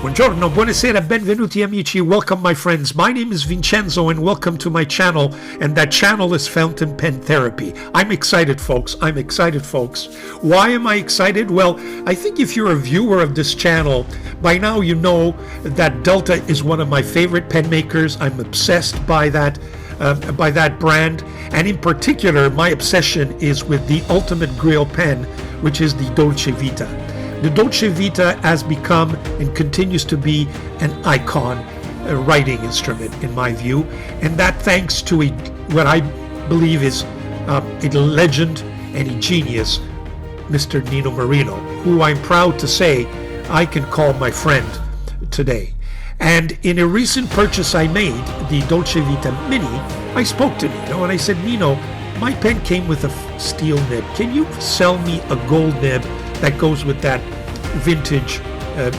Buongiorno, buonasera, benvenuti amici, welcome my friends. My name is Vincenzo and welcome to my channel, and that channel is Fountain Pen Therapy. I'm excited, folks. Why am I excited? Well, I think if you're a viewer of this channel, by now you know that Delta is one of my favorite pen makers. I'm obsessed by that brand, and in particular, my obsession is with the ultimate grail pen, which is the Dolce Vita. The Dolce Vita has become and continues to be an icon, a writing instrument in my view, and that thanks to what I believe is a legend and a genius, Mr. Nino Marino, who I'm proud to say I can call my friend today. And in a recent purchase I made, the Dolce Vita Mini, I spoke to Nino and I said, Nino, my pen came with a steel nib. Can you sell me a gold nib that goes with that vintage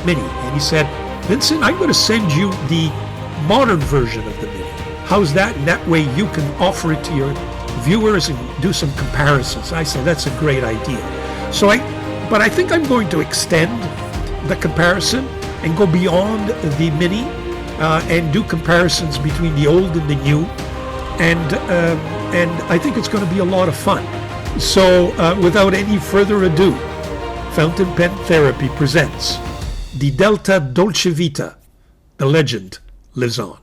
Mini? And he said, Vincent, I'm going to send you the modern version of the Mini. How's that? And that way you can offer it to your viewers and do some comparisons. I said, that's a great idea. But I think I'm going to extend the comparison and go beyond the Mini and do comparisons between the old and the new. And I think it's going to be a lot of fun. So without any further ado, Fountain Pen Therapy presents the Delta Dolce Vita. The legend lives on.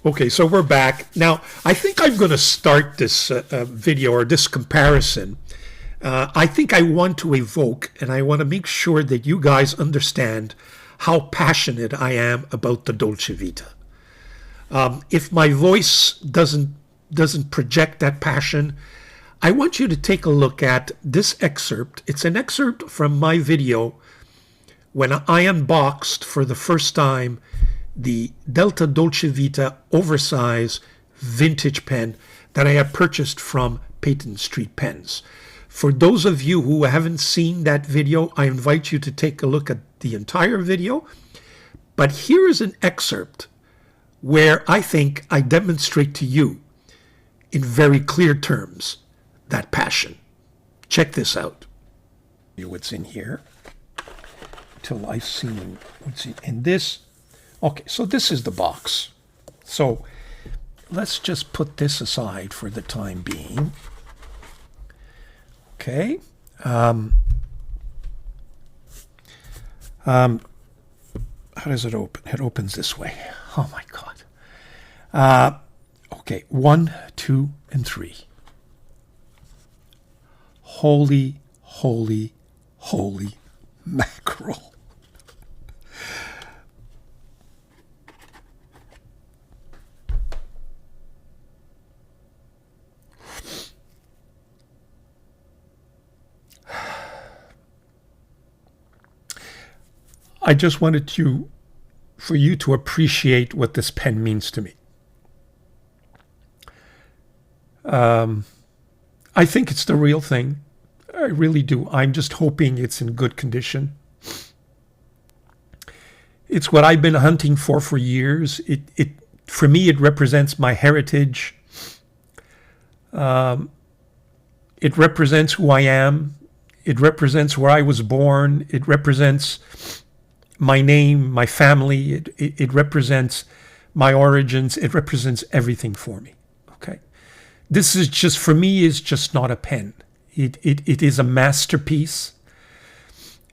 Okay, so we're back. Now, I think I'm going to start this video or this comparison. I think I want to evoke and I want to make sure that you guys understand how passionate I am about the Dolce Vita. If my voice doesn't project that passion, I want you to take a look at this excerpt. It's an excerpt from my video when I unboxed for the first time the Delta Dolce Vita OVERSIZE vintage pen that I had purchased from Peyton Street Pens. For those of you who haven't seen that video, I invite you to take a look at the entire video. But here is an excerpt where I think I demonstrate to you in very clear terms that passion. Check this out. What's in here till I've seen what's in this. Okay, so this is the box. So let's just put this aside for the time being. Okay. How does it open? It opens this way. Oh my God. Okay, 1, 2, and 3. Holy, holy, holy mackerel. I just wanted for you to appreciate what this pen means to me. I think it's the real thing. I really do. I'm just hoping it's in good condition. It's what I've been hunting for years. For me, it represents my heritage. It represents who I am. It represents where I was born. It represents my name, my family. It represents my origins. It represents everything for me. Okay. This is just, for me, is just not a pen. It is a masterpiece.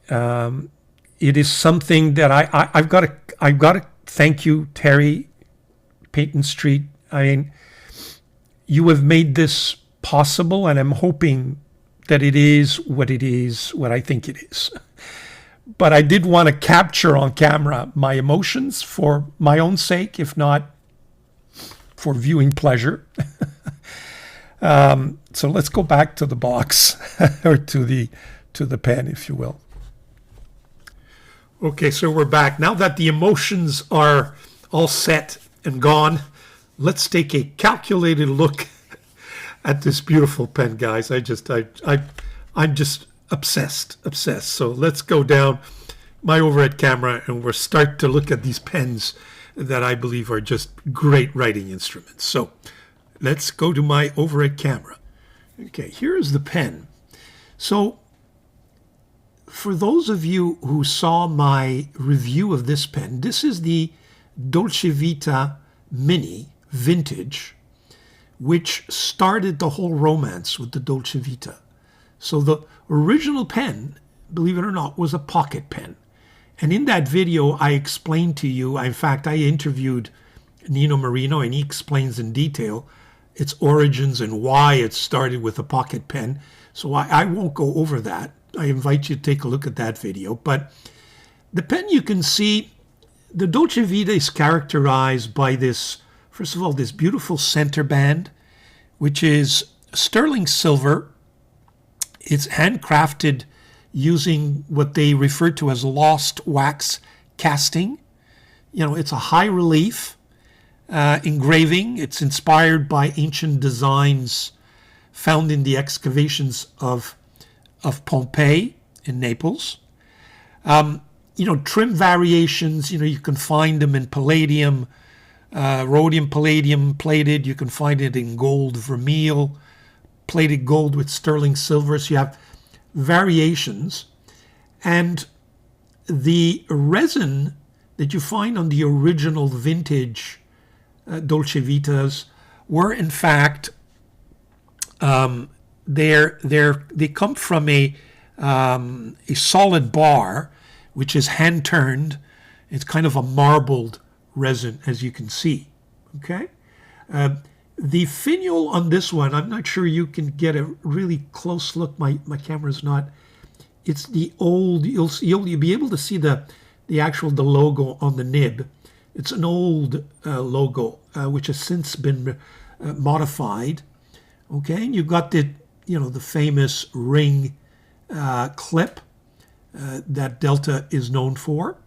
It is something that I've got to thank you, Terry, Peyton Street. I mean, you have made this possible, and I'm hoping that it is, what I think it is. But I did want to capture on camera my emotions for my own sake, if not for viewing pleasure. So let's go back to the box, or to the pen, if you will. Okay, so we're back. Now that the emotions are all set and gone, let's take a calculated look at this beautiful pen, guys. I'm just obsessed. So let's go down my overhead camera and we'll start to look at these pens that I believe are just great writing instruments. So let's go to my overhead camera. Okay, here's the pen. So for those of you who saw my review of this pen, this is the Dolce Vita Mini Vintage, which started the whole romance with the Dolce Vita. So the original pen, believe it or not, was a pocket pen. And in that video, I explained to you, in fact, I interviewed Nino Marino, and he explains in detail its origins and why it started with a pocket pen. So I won't go over that. I invite you to take a look at that video. But the pen, you can see, the Dolce Vita is characterized by this, first of all, this beautiful center band, which is sterling silver. It's handcrafted using what they refer to as lost wax casting. You know, it's a high relief engraving. It's inspired by ancient designs found in the excavations of Pompeii in Naples. Trim variations, you can find them in palladium, rhodium, palladium plated. You can find it in gold vermeil, plated gold with sterling silver. So you have variations. And the resin that you find on the original vintage Dolce Vitas were, in fact, they come from a solid bar, which is hand turned. It's kind of a marbled resin, as you can see. Okay, the finial on this one, I'm not sure you can get a really close look. My camera's not. It's the old. You'll be able to see the logo on the nib. It's an old logo which has since been modified. Okay, and you've got the famous ring clip that Delta is known for.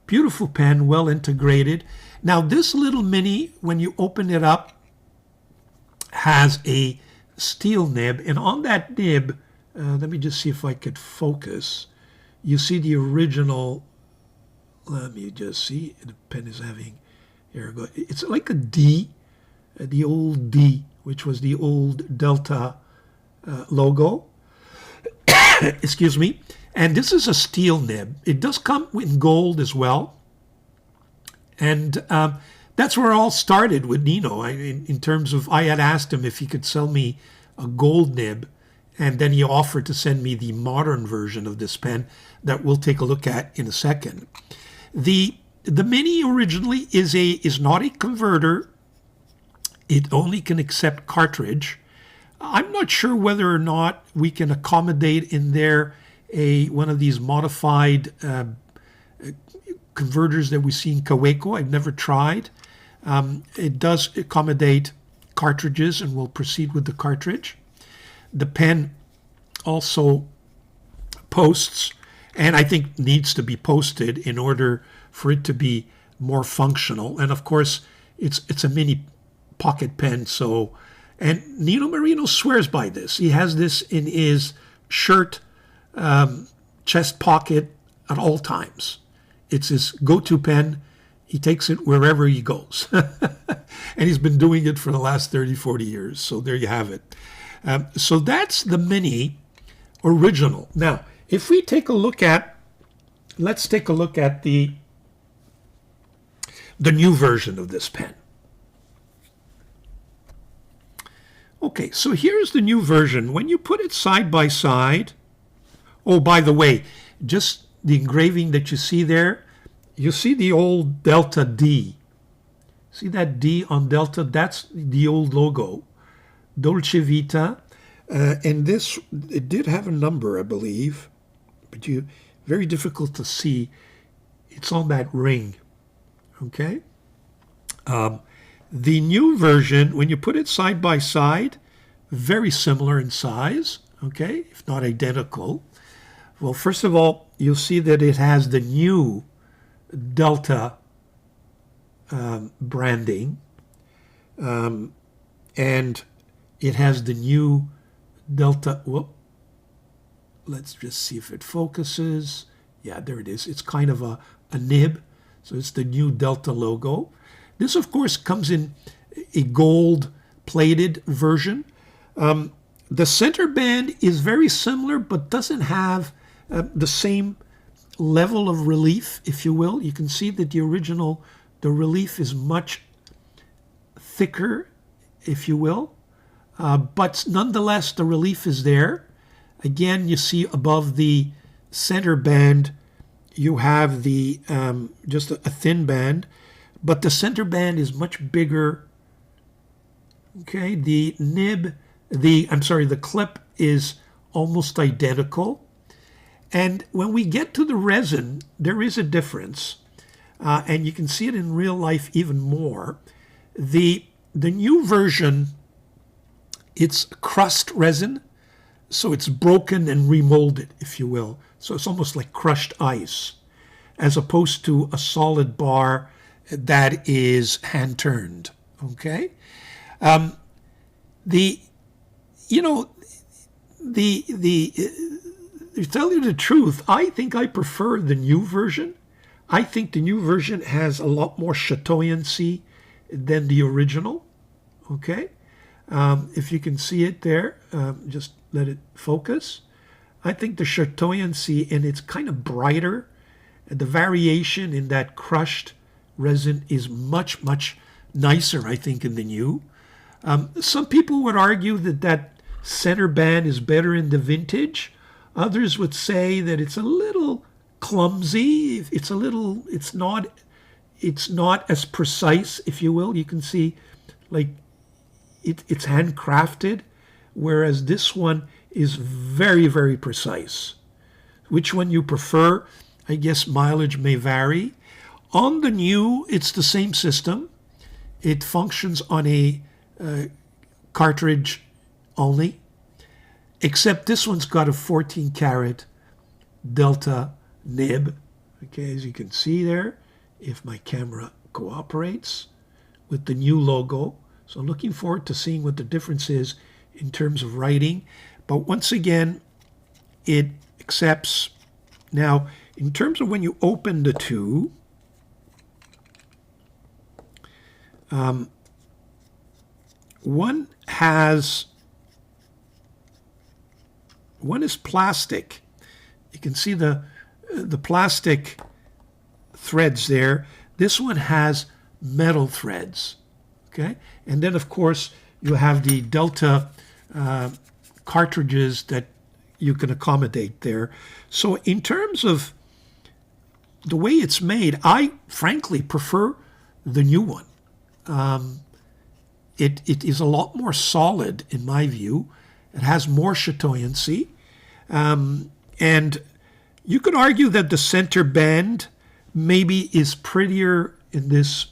Beautiful pen, well integrated. Now this little mini, when you open it up, has a steel nib, and on that nib, let me just see if I could focus. You see the original. Let me just see. The pen is having. Here we go. It's like a D, the old D, which was the old Delta logo. Excuse me. And this is a steel nib. It does come in gold as well. And that's where it all started with Nino. In terms of, I had asked him if he could sell me a gold nib, and then he offered to send me the modern version of this pen that we'll take a look at in a second. The Mini originally is not a converter. It only can accept cartridge. I'm not sure whether or not we can accommodate in there one of these modified converters that we see in Kaweco. I've never tried. It does accommodate cartridges, and we'll proceed with the cartridge. The pen also posts, and I think needs to be posted in order for it to be more functional. And of course, it's a mini pocket pen, so And Nino Marino swears by this. He has this in his shirt chest pocket at all times. It's his go-to pen. He takes it wherever he goes. And he's been doing it for the last 30, 40 years. So there you have it. So that's the Mini original. Now, if we take a look at, let's take a look at the new version of this pen. Okay, so here's the new version. When you put it side by side, oh, by the way, just the engraving that you see there, you see the old Delta D. See that D on Delta? That's the old logo, Dolce Vita. And this, it did have a number, I believe, but very difficult to see. It's on that ring, okay? The new version, when you put it side by side, very similar in size, okay, if not identical. Well, first of all, you'll see that it has the new Delta branding, and it has the new Delta, let's just see if it focuses. Yeah, there it is. It's kind of a nib, so it's the new Delta logo. This, of course, comes in a gold-plated version. The center band is very similar, but doesn't have the same level of relief, if you will. You can see that the original, the relief is much thicker, if you will. But nonetheless, the relief is there. Again, you see above the center band, you have the just a thin band. But the center band is much bigger. Okay, the nib, the clip is almost identical. And when we get to the resin, there is a difference. And you can see it in real life even more. The new version, it's crust resin, so it's broken and remolded, if you will. So it's almost like crushed ice, as opposed to a solid bar that is hand turned. Okay, to tell you the truth, I think I prefer the new version. I think the new version has a lot more chatoyancy than the original. Okay, if you can see it there, just let it focus. I think the chatoyancy, and it's kind of brighter. The variation in that crushed resin is much, much nicer, I think, in the new. Some people would argue that center band is better in the vintage. Others would say that it's a little clumsy. It's not as precise, if you will. You can see, like, it's handcrafted, whereas this one is very, very precise. Which one you prefer? I guess mileage may vary. On the new, it's the same system. It functions on a cartridge only, except this one's got a 14 karat Delta nib. Okay, as you can see there, if my camera cooperates, with the new logo. So I'm looking forward to seeing what the difference is in terms of writing. But once again, it accepts. Now, in terms of when you open the two, one is plastic. You can see the plastic threads there. This one has metal threads. Okay, and then of course you have the Delta cartridges that you can accommodate there. So in terms of the way it's made, I frankly prefer the new one. It is a lot more solid in my view. It has more chatoyancy. And you could argue that the center band maybe is prettier in this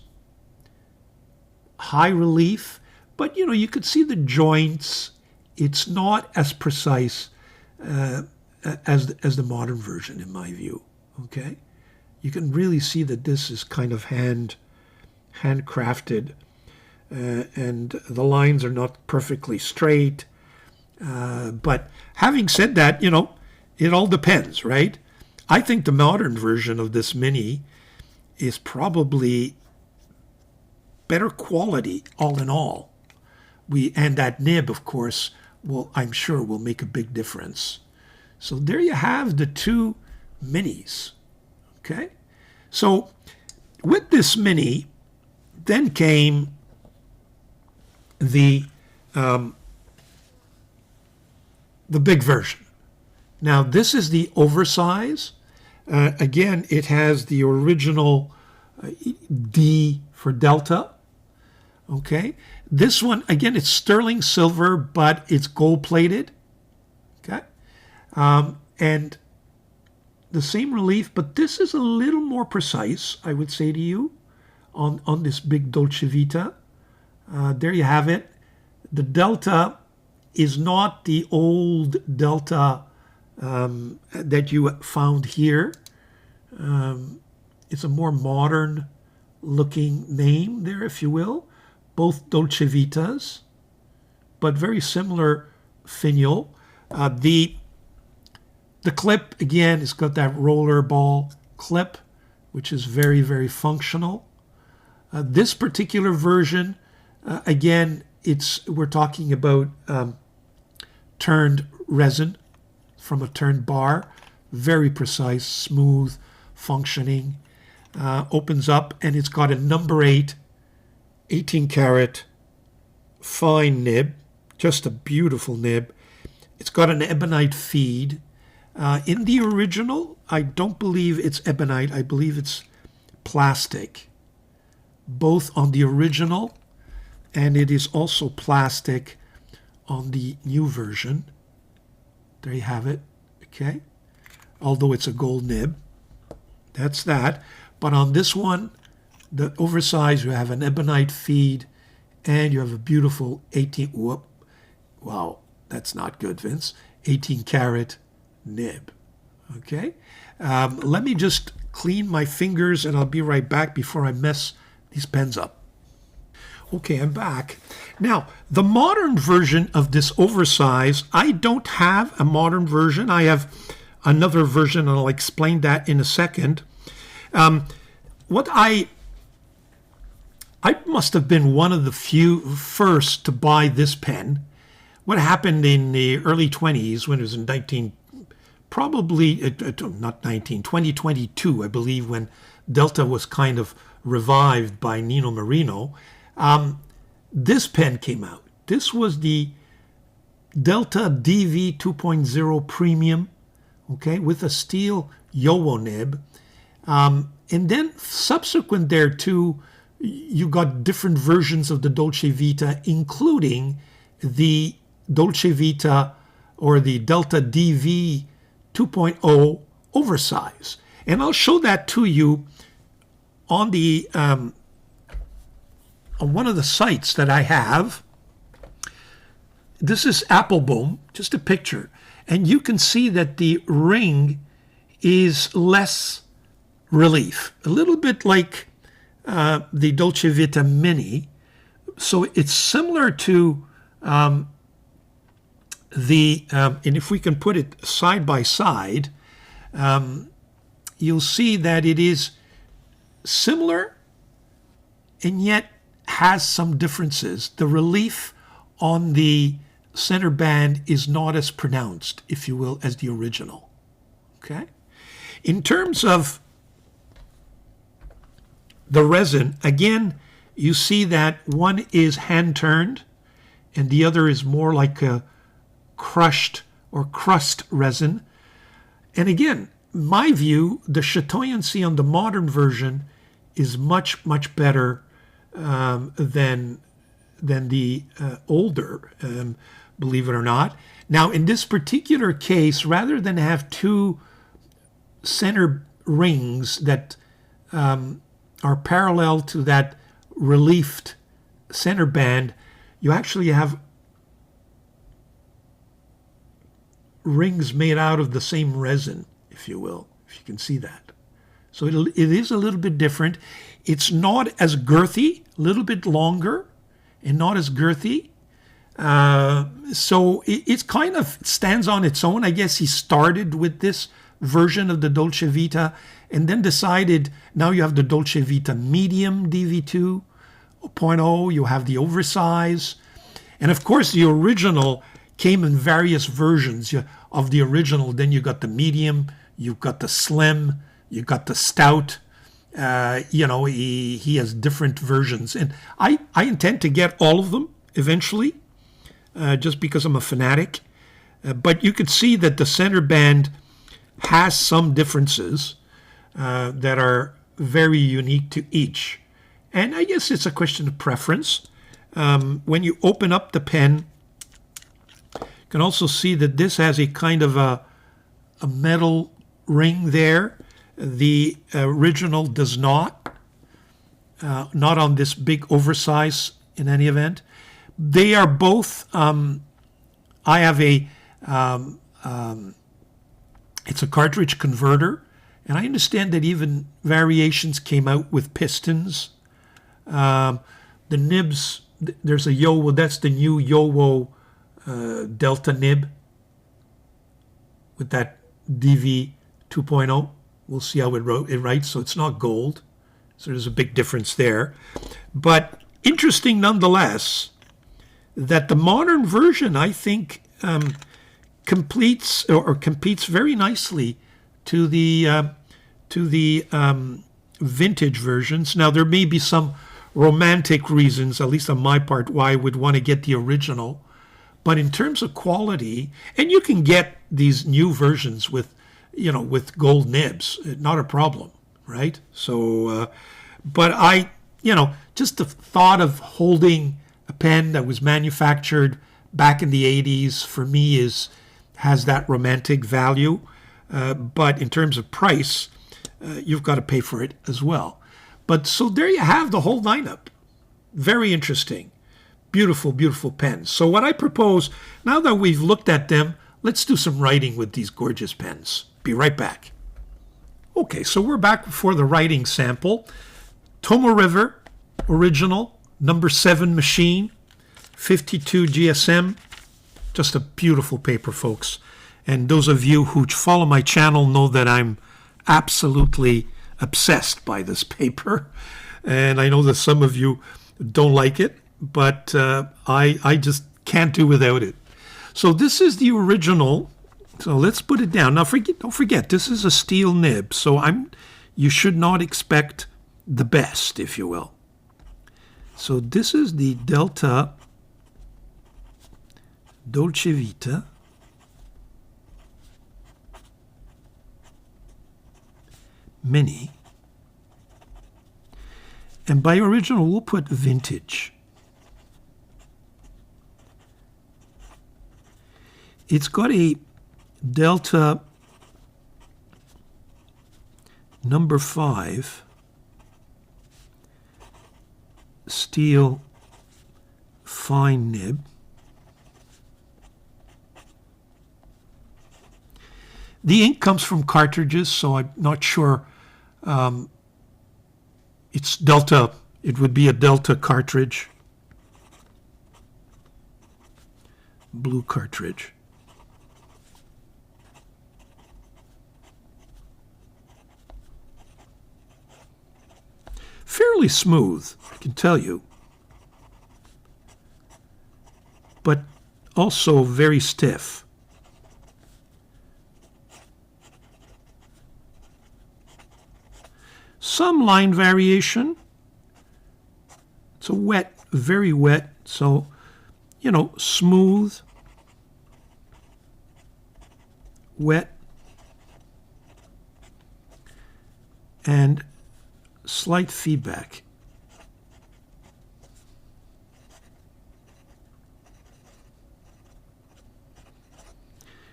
high relief, but you could see the joints. It's not as precise as the modern version in my view. Okay, you can really see that this is kind of handcrafted. and the lines are not perfectly straight. But having said that, it all depends, right? I think the modern version of this Mini is probably better quality all in all. And that nib, of course, I'm sure will make a big difference. So there you have the two Minis. Okay? So with this Mini, then came the big version. Now this is the oversize. Again, it has the original D for Delta. Okay, this one again, it's sterling silver, but it's gold plated. Okay, and the same relief, but this is a little more precise, I would say to you, on this big Dolce Vita. There you have it. The Delta is not the old Delta that you found here. It's a more modern looking name there, if you will. Both Dolce Vitas, but very similar finial. The clip, again, it's got that roller ball clip, which is very, very functional. This particular version, again, we're talking about turned resin from a turned bar, very precise, smooth, functioning. Opens up, and it's got a number 8, 18 karat, fine nib, just a beautiful nib. It's got an ebonite feed. In the original, I don't believe it's ebonite, I believe it's plastic, both on the original, and it is also plastic on the new version. There you have it, okay? Although it's a gold nib, that's that. But on this one, the oversize, you have an ebonite feed, and you have a beautiful 18, wow, that's not good, Vince, 18 karat nib, okay? Let me just clean my fingers, and I'll be right back before I mess these pens up. Okay, I'm back. Now, the modern version of this oversize, I don't have a modern version. I have another version, and I'll explain that in a second. What I must have been one of the few first to buy this pen. What happened in the early 20s, when it was in 2022, I believe, when Delta was kind of revived by Nino Marino, this pen came out. This was the Delta DV 2.0 Premium, okay, with a steel Yowo nib. And then subsequent thereto, you got different versions of the Dolce Vita, including the Dolce Vita or the Delta DV 2.0 oversize. And I'll show that to you on the on one of the sites that I have. This is Appleboom, just a picture. And you can see that the ring is less relief, a little bit like the Dolce Vita Mini. So it's similar to and if we can put it side by side, you'll see that it is similar and yet has some differences. The relief on the center band is not as pronounced, if you will, as the original. Okay? In terms of the resin, again, you see that one is hand-turned and the other is more like a crushed or crust resin. And again, my view, the chatoyancy on the modern version is much, much better than the older, believe it or not. Now, in this particular case, rather than have two center rings that are parallel to that reliefed center band, you actually have rings made out of the same resin, if you will, if you can see that. So it is a little bit different. It's not as girthy, a little bit longer, and not as girthy. So it kind of stands on its own. I guess he started with this version of the Dolce Vita and then decided now you have the Dolce Vita Medium DV2.0, you have the Oversize. And of course, the original came in various versions of the original. Then you got the medium, you've got the slim, you got the stout. He has different versions. And I intend to get all of them eventually, just because I'm a fanatic. But you could see that the center band has some differences that are very unique to each. And I guess it's a question of preference. When you open up the pen, you can also see that this has a kind of a metal ring there. The original does not on this big Oversize in any event. They are both, I have it's a cartridge converter, and I understand that even variations came out with pistons. The nibs, there's a Yowo, that's the new Yowo Delta nib with that DV 2.0. We'll see how it writes. So it's not gold. So there's a big difference there. But interesting nonetheless that the modern version, I think, completes or competes very nicely to the vintage versions. Now, there may be some romantic reasons, at least on my part, why I would want to get the original. But in terms of quality, and you can get these new versions with gold nibs, not a problem, right? So, but just the thought of holding a pen that was manufactured back in the 80s for me has that romantic value. But in terms of price, you've got to pay for it as well. But so there you have the whole lineup. Very interesting. Beautiful, beautiful pens. So what I propose, now that we've looked at them, let's do some writing with these gorgeous pens. Be right back. Okay, so we're back for the writing sample. Tomo River, original, number 7 machine, 52 GSM. Just a beautiful paper, folks. And those of you who follow my channel know that I'm absolutely obsessed by this paper. And I know that some of you don't like it, but I just can't do without it. So this is the original. So let's put it down. Now don't forget, this is a steel nib. So you should not expect the best, if you will. So this is the Delta Dolce Vita Mini. And by original, we'll put vintage. It's got a Delta number 5 steel fine nib. The ink comes from cartridges, so I'm not sure. It's Delta. It would be a Delta cartridge. Blue cartridge. Fairly smooth, I can tell you. But also very stiff. Some line variation. It's a wet, very wet, so, smooth, wet, and slight feedback.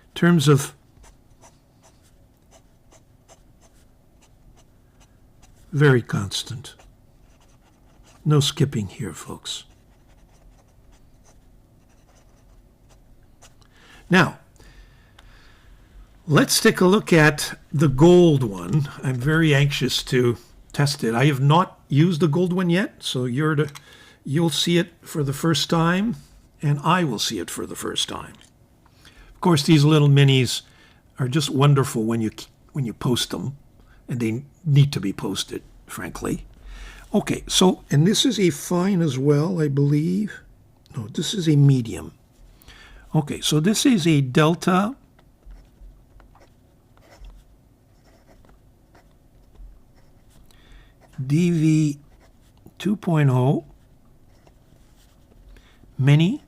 In terms of very constant. No skipping here, folks. Now, let's take a look at the gold one. I'm very anxious to test it. I have not used the gold one yet, so you're you'll see it for the first time, and I will see it for the first time. Of course, these little minis are just wonderful when you post them, and they need to be posted, frankly. Okay, so, and this is a fine as well, I believe. No, this is a medium. Okay, so this is a Delta DV 2.0 mini.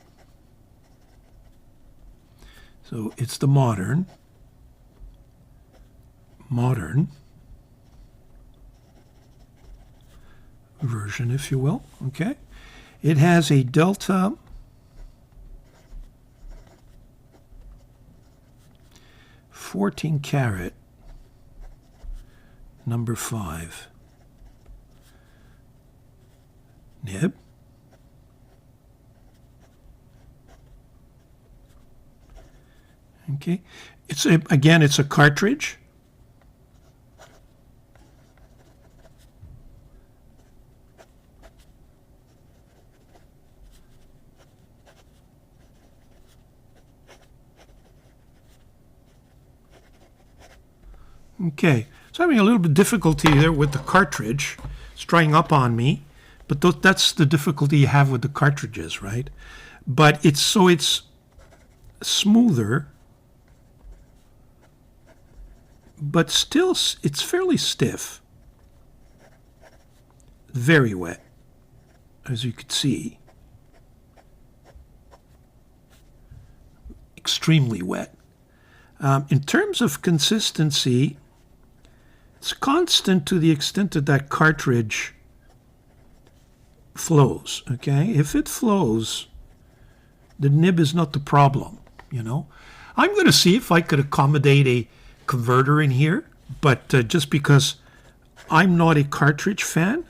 So it's the modern version, if you will. Okay, it has a Delta 14 karat number 5 nib. Okay, again, it's a cartridge. Okay, so I'm having a little bit of difficulty there with the cartridge. It's drying up on me, but that's the difficulty you have with the cartridges, right? But it's smoother, but still it's fairly stiff. Very wet, as you could see. Extremely wet. In terms of consistency, it's constant to the extent that that cartridge flows, okay? If it flows, the nib is not the problem, you know? I'm going to see if I could accommodate a converter in here, but just because I'm not a cartridge fan,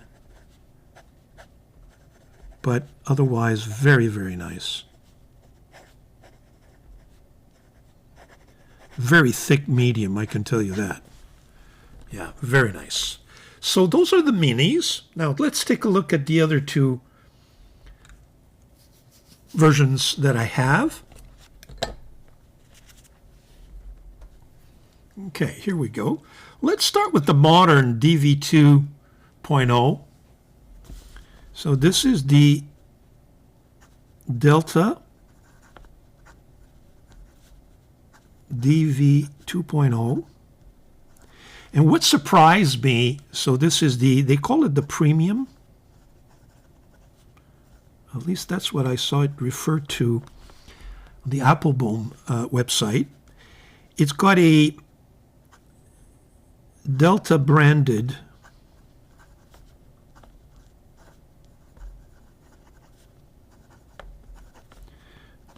but otherwise very, very nice. Very thick medium, I can tell you that. Yeah, very nice. So those are the minis. Now let's take a look at the other two versions that I have. Okay, here we go. Let's start with the modern DV 2.0. So this is the Delta DV 2.0. And what surprised me, so this is they call it the premium. At least that's what I saw it referred to on the Appleboom website. It's got a Delta branded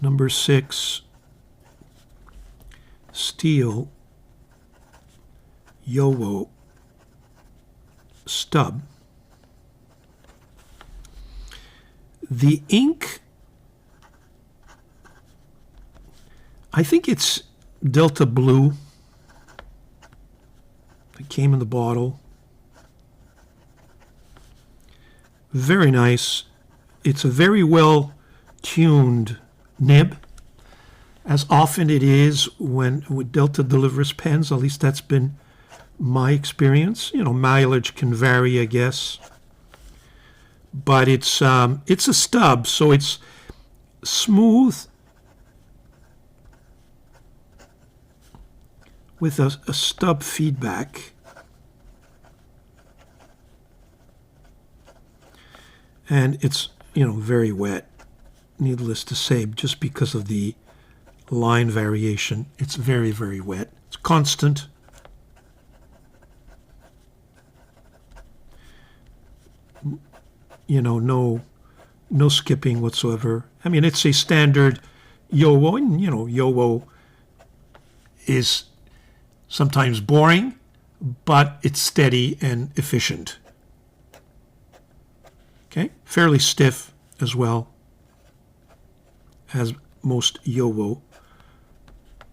number 6 steel Yowo stub. The ink, I think it's Delta Blue. It came in the bottle. Very nice. It's a very well tuned nib, as often it is when Delta delivers pens. At least that's been my experience. You know, mileage can vary, I guess, but it's a stub, so it's smooth with a stub feedback, and it's, you know, very wet, needless to say, just because of the line variation. It's very, very wet. It's constant. You know, no skipping whatsoever. I mean, it's a standard Yowo, and, you know, Yowo is sometimes boring, but it's steady and efficient. Okay, fairly stiff as well, as most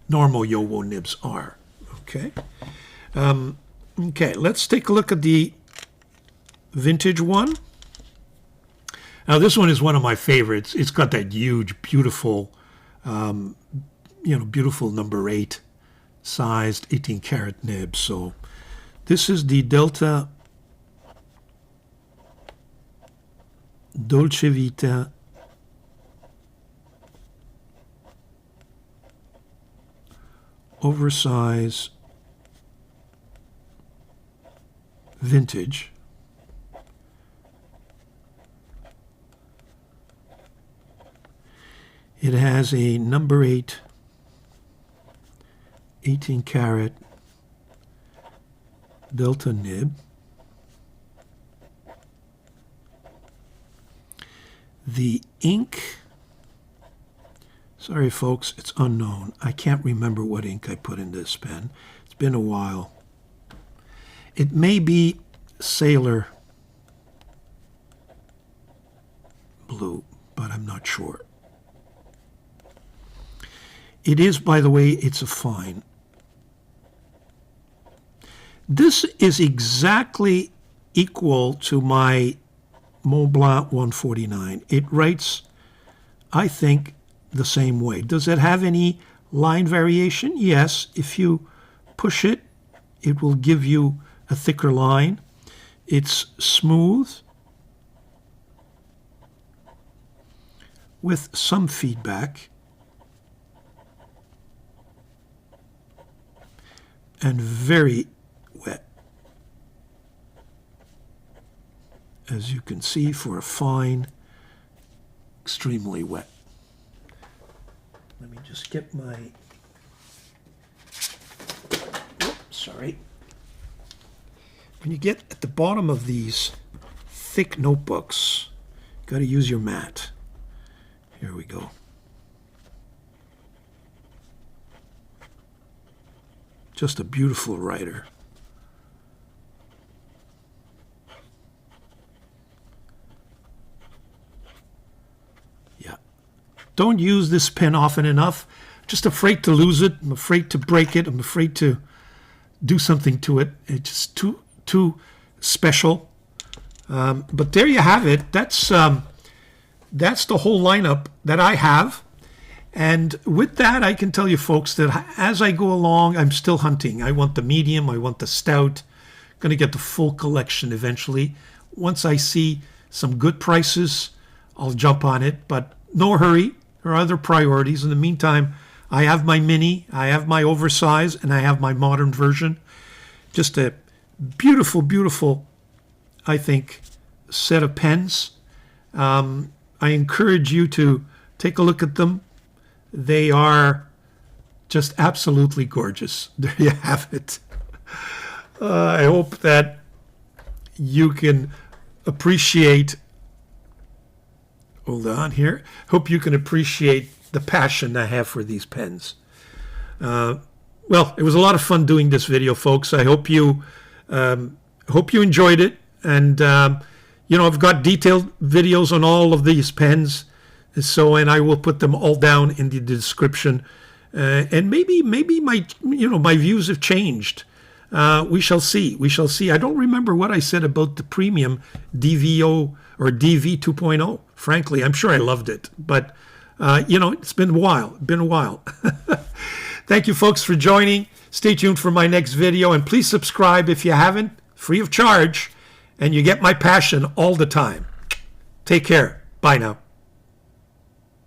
normal Yowo nibs are. Okay. Okay, let's take a look at the vintage one. Now this one is one of my favorites. It's got that huge, beautiful, beautiful number 8 sized 18 karat nib. So this is the Dolce Vita OVERSIZE vintage. It has a number 8 18 karat delta nib. The ink, sorry folks, it's unknown. I can't remember what ink I put in this pen. It's been a while. It may be Sailor Blue, but I'm not sure. It is, by the way, it's a fine. This is exactly equal to my Mont Blanc 149. It writes, I think, the same way. Does it have any line variation? Yes. If you push it, it will give you a thicker line. It's smooth with some feedback and very wet, as you can see, for a fine, extremely wet. Let me just get my, sorry. When you get at the bottom of these thick notebooks, you got to use your mat. Here we go. Just a beautiful writer. Yeah. Don't use this pen often enough. Just afraid to lose it. I'm afraid to break it. I'm afraid to do something to it. It's just too special. But there you have it. That's the whole lineup that I have. And with that, I can tell you folks that as I go along, I'm still hunting. I want the medium, I want the stout. Going to get the full collection eventually. Once I see some good prices, I'll jump on it, but no hurry. There are other priorities. In the meantime, I have my mini, I have my oversize, and I have my modern version. Just a beautiful, beautiful, I think, set of pens. I encourage you to take a look at them. They are just absolutely gorgeous. There you have it. I hope that you can appreciate, hold on here, hope you can appreciate the passion I have for these pens. Well, it was a lot of fun doing this video, folks. I hope you enjoyed it. And, I've got detailed videos on all of these pens. And I will put them all down in the description. And maybe my views have changed. We shall see. We shall see. I don't remember what I said about the premium DVO or DV 2.0. Frankly, I'm sure I loved it. But, it's been a while. Thank you, folks, for joining. Stay tuned for my next video. And please subscribe if you haven't, free of charge. And you get my passion all the time. Take care. Bye now.